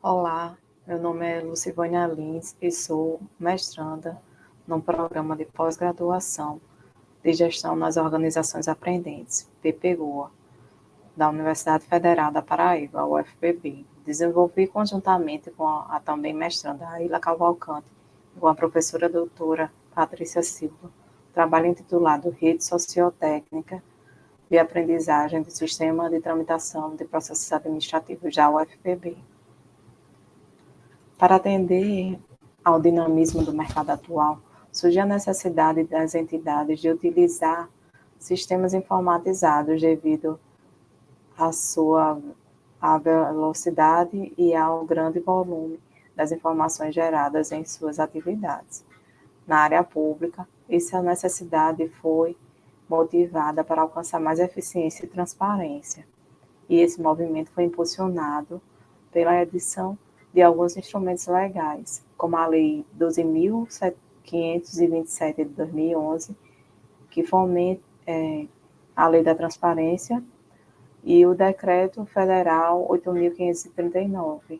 Olá, meu nome é Lucivânia Lins e sou mestranda no programa de pós-graduação de Gestão nas Organizações Aprendentes, PPGOA, da Universidade Federal da Paraíba, UFPB. Desenvolvi conjuntamente com a também mestranda Aila Cavalcante e com a professora doutora Patrícia Silva, trabalho intitulado Rede Sociotécnica de Aprendizagem do Sistema de Tramitação de Processos Administrativos da UFPB. Para atender ao dinamismo do mercado atual, surgiu a necessidade das entidades de utilizar sistemas informatizados devido à velocidade e ao grande volume das informações geradas em suas atividades. Na área pública, essa necessidade foi motivada para alcançar mais eficiência e transparência, e esse movimento foi impulsionado pela edição de alguns instrumentos legais, como a Lei 12.527 de 2011, que fomenta a Lei da Transparência, e o Decreto Federal 8.539,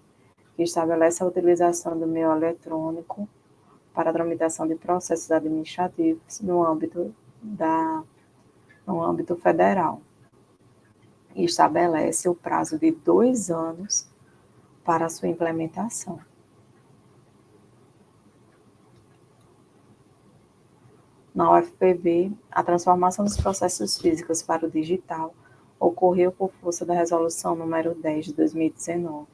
que estabelece a utilização do meio eletrônico para a tramitação de processos administrativos no âmbito federal, e estabelece o prazo de 2 anos para a sua implementação. Na UFPB, a transformação dos processos físicos para o digital ocorreu por força da Resolução número 10 de 2019,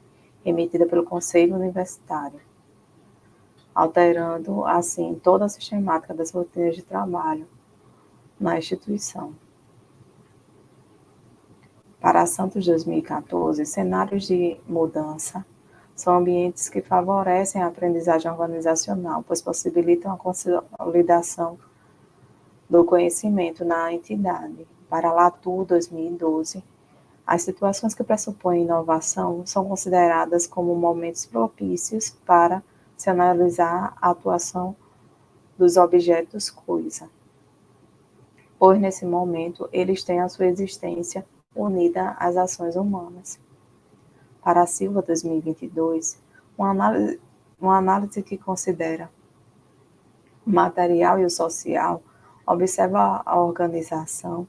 emitida pelo Conselho Universitário, alterando, assim, toda a sistemática das rotinas de trabalho na instituição. Para a Santos 2014, cenários de mudança são ambientes que favorecem a aprendizagem organizacional, pois possibilitam a consolidação do conhecimento na entidade. Para a LATU 2012, as situações que pressupõem inovação são consideradas como momentos propícios para se analisar a atuação dos objetos coisa, pois nesse momento eles têm a sua existência unida às ações humanas. Para a Silva 2022, uma análise que considera o material e o social observa a organização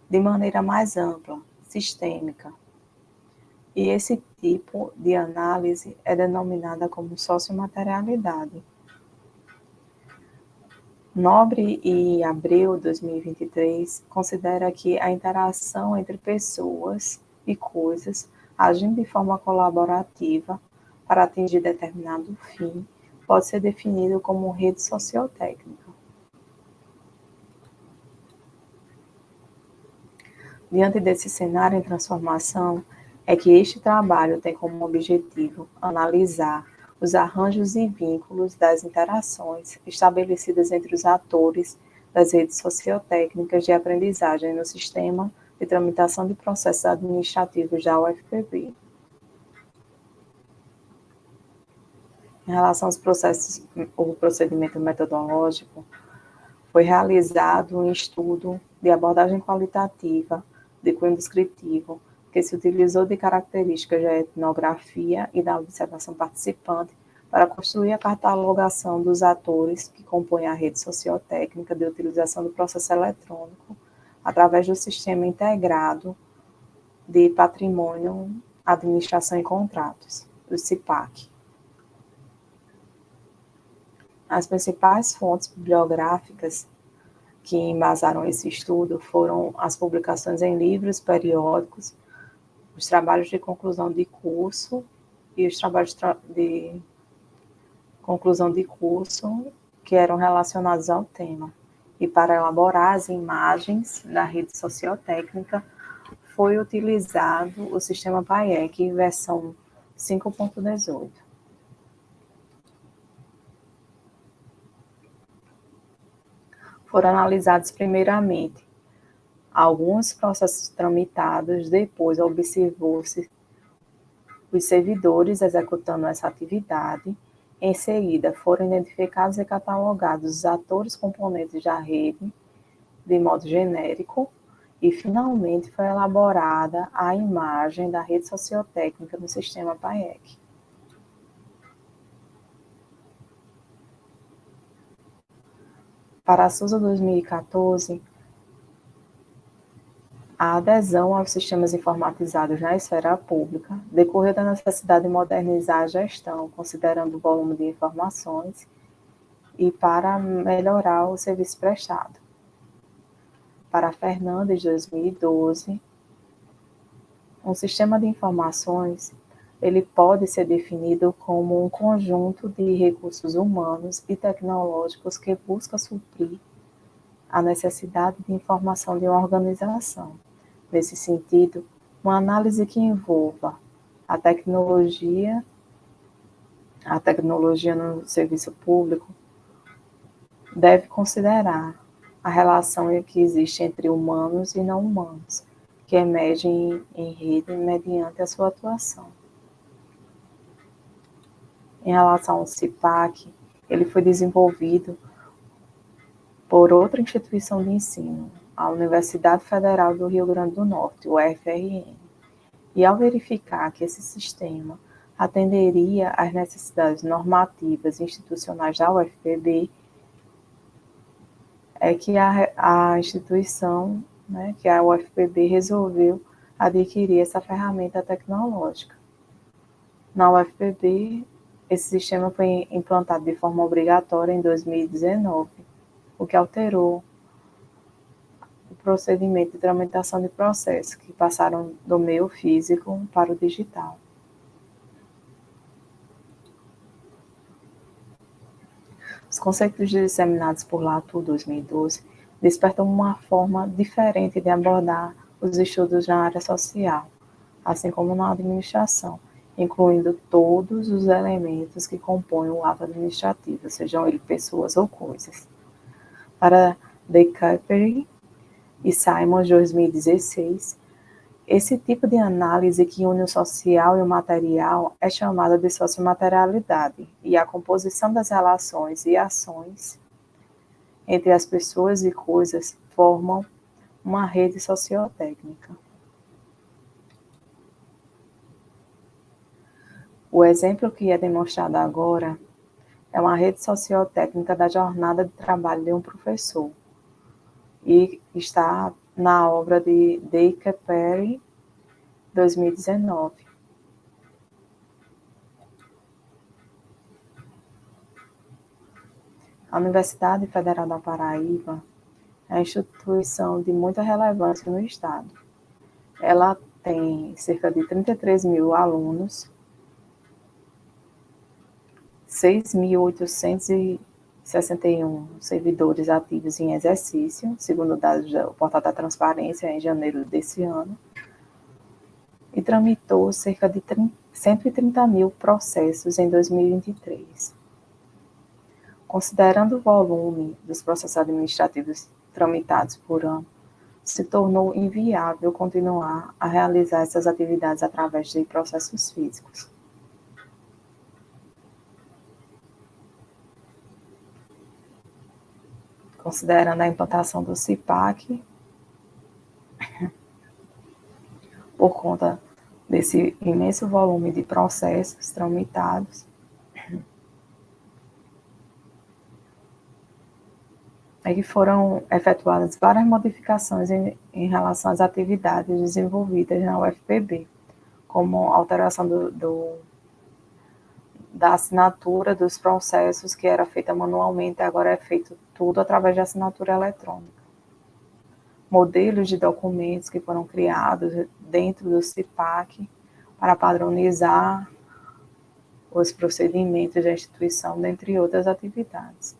de maneira mais ampla, sistêmica. E esse tipo de análise é denominada como sociomaterialidade. Nobre e Abreu, 2023, considera que a interação entre pessoas e coisas agindo de forma colaborativa para atingir determinado fim pode ser definido como rede sociotécnica. Diante desse cenário em transformação, é que este trabalho tem como objetivo analisar os arranjos e vínculos das interações estabelecidas entre os atores das redes sociotécnicas de aprendizagem no sistema de tramitação de processos administrativos da UFPB. Em relação aos processos, o procedimento metodológico, foi realizado um estudo de abordagem qualitativa de cunho descritivo, que se utilizou de características da etnografia e da observação participante para construir a catalogação dos atores que compõem a rede sociotécnica de utilização do processo eletrônico através do Sistema Integrado de Patrimônio, Administração e Contratos, o CIPAC. As principais fontes bibliográficas que embasaram esse estudo foram as publicações em livros, periódicos, os trabalhos de conclusão de curso e os trabalhos de conclusão de curso que eram relacionados ao tema. E para elaborar as imagens da rede sociotécnica, foi utilizado o sistema PAEC versão 5.18. Foram analisados primeiramente alguns processos tramitados, depois observou-se os servidores executando essa atividade, em seguida foram identificados e catalogados os atores componentes da rede, de modo genérico, e finalmente foi elaborada a imagem da rede sociotécnica no sistema PAEC. Para a SUSA 2014, a adesão aos sistemas informatizados na esfera pública decorreu da necessidade de modernizar a gestão, considerando o volume de informações e para melhorar o serviço prestado. Para Fernandes, 2012, um sistema de informações ele pode ser definido como um conjunto de recursos humanos e tecnológicos que busca suprir a necessidade de informação de uma organização. Nesse sentido, uma análise que envolva a tecnologia no serviço público deve considerar a relação que existe entre humanos e não humanos, que emergem em rede mediante a sua atuação. Em relação ao CIPAC, ele foi desenvolvido por outra instituição de ensino, a Universidade Federal do Rio Grande do Norte, UFRN, e ao verificar que esse sistema atenderia às necessidades normativas e institucionais da UFPB, é que a instituição, que a UFPB resolveu adquirir essa ferramenta tecnológica. Na UFPB, esse sistema foi implantado de forma obrigatória em 2019, o que alterou o procedimento de tramitação de processos, que passaram do meio físico para o digital. Os conceitos disseminados por Latour 2012 despertam uma forma diferente de abordar os estudos na área social, assim como na administração, incluindo todos os elementos que compõem o ato administrativo, sejam eles pessoas ou coisas. Para De Kuyper e Simons, 2016, esse tipo de análise que une o social e o material é chamada de sociomaterialidade, e a composição das relações e ações entre as pessoas e coisas formam uma rede sociotécnica. O exemplo que é demonstrado agora é uma rede sociotécnica da jornada de trabalho de um professor, e está na obra de Kuyper, 2019. A Universidade Federal da Paraíba é uma instituição de muita relevância no estado. Ela tem cerca de 33 mil alunos, 6.861 servidores ativos em exercício, segundo dados do Portal da Transparência, em janeiro desse ano, e tramitou cerca de 130 mil processos em 2023. Considerando o volume dos processos administrativos tramitados por ano, se tornou inviável continuar a realizar essas atividades através de processos físicos. Considerando a implantação do CIPAC, por conta desse imenso volume de processos tramitados, que foram efetuadas várias modificações em relação às atividades desenvolvidas na UFPB, como alteração da assinatura dos processos, que era feita manualmente, agora é feito tudo através de assinatura eletrônica. Modelos de documentos que foram criados dentro do CIPAC para padronizar os procedimentos da instituição, dentre outras atividades.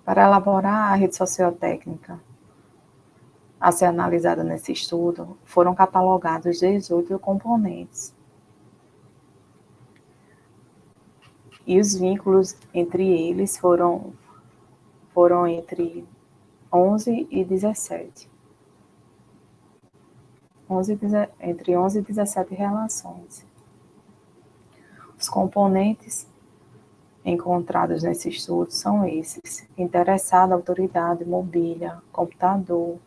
Para elaborar a rede sociotécnica a ser analisada nesse estudo, foram catalogados 18 componentes. E os vínculos entre eles foram entre 11 e 17. Entre 11 e 17 relações. Os componentes encontrados nesse estudo são esses: interessado, autoridade, mobília, computador,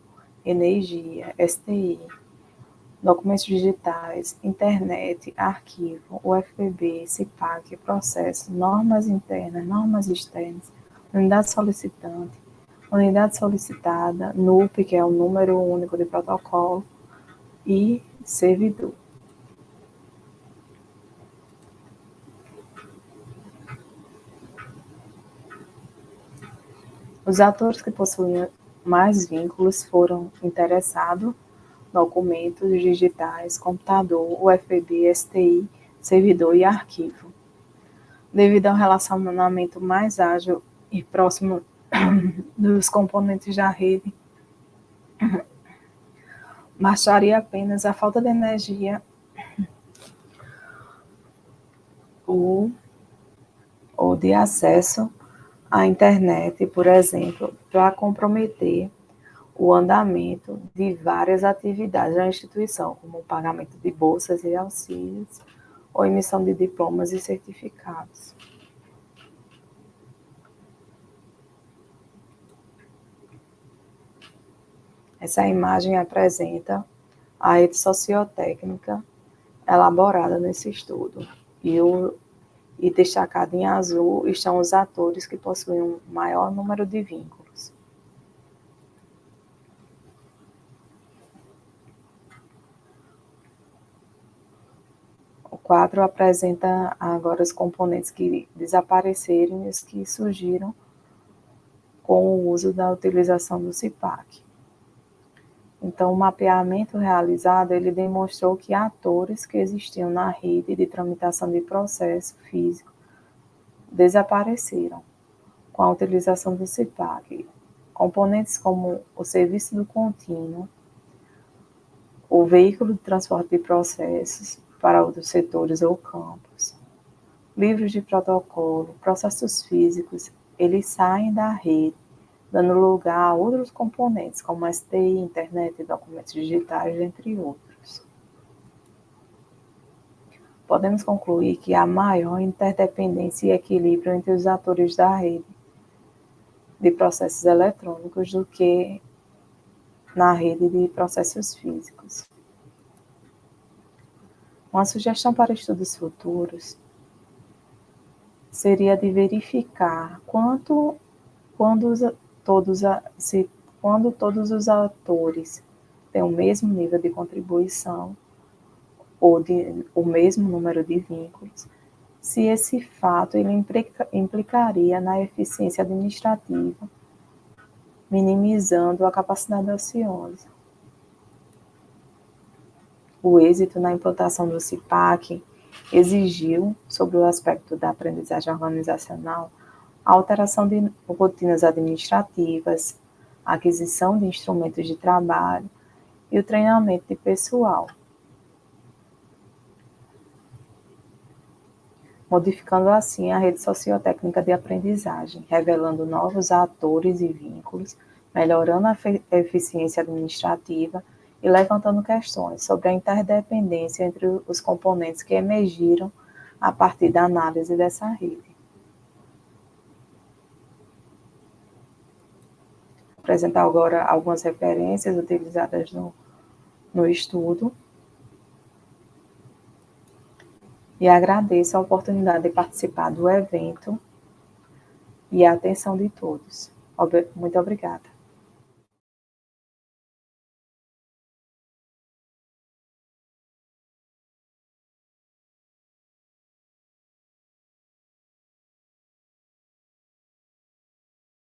energia, STI, documentos digitais, internet, arquivo, UFPB, CIPAC, processo, normas internas, normas externas, unidade solicitante, unidade solicitada, NUP, que é o número único de protocolo, e servidor. Os atores que possuíam mais vínculos foram interessado, documentos digitais, computador, UFB, STI, servidor e arquivo. Devido ao relacionamento mais ágil e próximo dos componentes da rede, bastaria apenas a falta de energia ou de acesso à internet, por exemplo, para comprometer o andamento de várias atividades da instituição, como o pagamento de bolsas e auxílios, ou emissão de diplomas e certificados. Essa imagem apresenta a rede sociotécnica elaborada nesse estudo. E destacado em azul estão os atores que possuem um maior número de vínculos. O quadro apresenta agora os componentes que desapareceram e os que surgiram com o uso da utilização do CIPAC. Então, o mapeamento realizado, ele demonstrou que atores que existiam na rede de tramitação de processo físico desapareceram com a utilização do CIPAC. Componentes como o serviço do contínuo, o veículo de transporte de processos para outros setores ou campos, livros de protocolo, processos físicos, eles saem da rede, dando lugar a outros componentes, como STI, internet, documentos digitais, entre outros. Podemos concluir que há maior interdependência e equilíbrio entre os atores da rede de processos eletrônicos do que na rede de processos físicos. Uma sugestão para estudos futuros seria de verificar quando todos os atores têm o mesmo nível de contribuição ou o mesmo número de vínculos, se esse fato ele implicaria na eficiência administrativa, minimizando a capacidade ociosa. O êxito na implantação do CIPAC exigiu, sobre o aspecto da aprendizagem organizacional, a alteração de rotinas administrativas, a aquisição de instrumentos de trabalho e o treinamento de pessoal, modificando assim a rede sociotécnica de aprendizagem, revelando novos atores e vínculos, melhorando a eficiência administrativa e levantando questões sobre a interdependência entre os componentes que emergiram a partir da análise dessa rede. Vou apresentar agora algumas referências utilizadas no estudo. E agradeço a oportunidade de participar do evento e a atenção de todos. Muito obrigada.